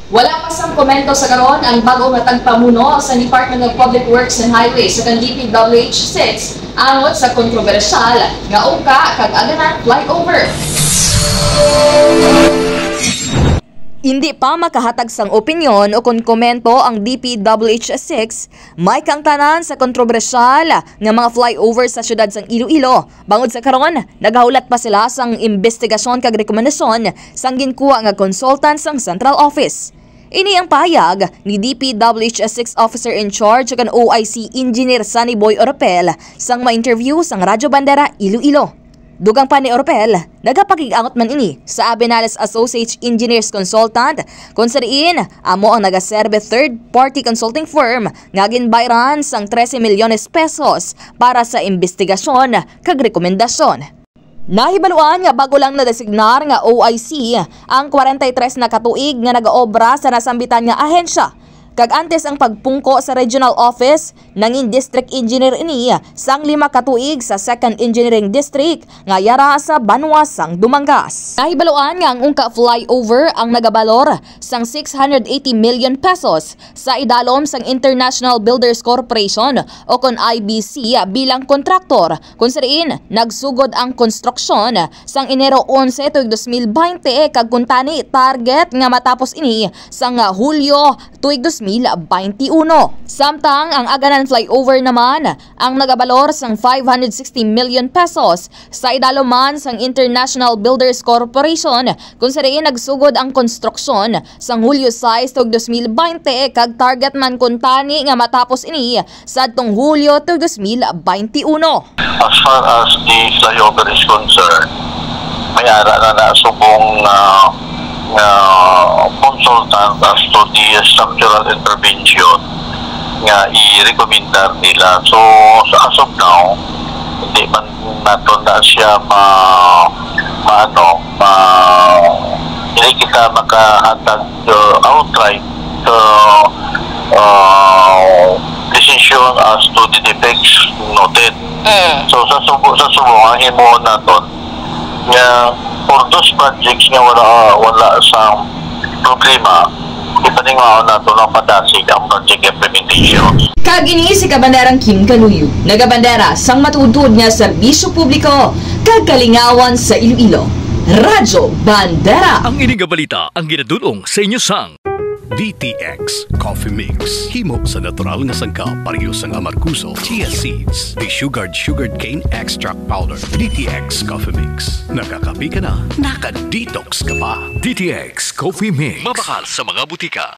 Wala pa sang komento sa karon ang bago nga tagpamuno sa Department of Public Works and Highways sa DPWH6 angot sa kontrobersyal nga ungka kag aganan flyover. Hindi pa makahatag sang opinyon o kon komento ang DPWH6 may kang tanan sa kontrobersyal nga mga flyover sa syudad sang Iloilo. Bangod sa karon, naghahulat pa sila sang investigasyon kag rekomendasyon sang ginkuha nga consultant sang Central Office. Ini ang pahayag ni DPWH6 Officer in Charge kan OIC Engineer Sunny Boy Oropel sang ma-interview sang Radyo Bandera Iloilo. Dugang pa ni Oropel, nagapakig-angot man ini sa Abenales Associates Engineers Consultant kung sariin amo ang nagaserbe third-party consulting firm nga ginbayran sang 13 milyones pesos para sa investigasyon kag rekomendasyon. Nahibaluan nga bago lang nadesignar nga OIC ang 43 na katuig nga nagaobra sa nasambitan nga ahensya. Kag antes ang pagpungko sa regional office nangin district engineer ini sang 5 katuig sa 2nd Engineering District nga yara sa Banwa sang Dumangas. Nahibaluan nga ang ungka flyover ang nagabalor sang 680 million pesos sa idalom sang International Builders Corporation o kon IBC bilang kontraktor kung sariin nagsugod ang konstruksyon sang Enero 11 tuig 2020 kag kuntani target nga matapos ini sang Hulyo tuig 2021. Samtang ang aganan flyover naman ang nagabalor sang 560 million pesos sa idaloman sang International Builders Corporation kung sariin nagsugod ang konstruksyon sang Hulyo 6 tuig 2020 kag target man kuntani nga matapos ini sa adtong Hulyo tuig 2021. As far as the flyover is concerned, may ara na nasubong consultant as to the structural intervention nga i-recommendar nila. So, as of now, hindi man nato na siya hindi kita makahatag outright decision as to the defects noted. So, sa subo ang himuon naton nga for those projects nga wala sa problema, ipaningwaon nato ng padasig ang project implementation. Kag ini si Kabanderang Kim Kaluyo, nagabandera sang matudtod nga serbisyo publiko kag kalingawan sa Iloilo. Radyo Bandera. Ang ining balita ang ginadulong sa inyo sang DTX Coffee Mix. Himo sa natural nga sangkap pareho sang amarkuso, chia seeds, sugared cane extract powder. DTX Coffee Mix. Nakakapi ka na, naka-detox ka pa. DTX Coffee Mix. Mabakal sa mga butika.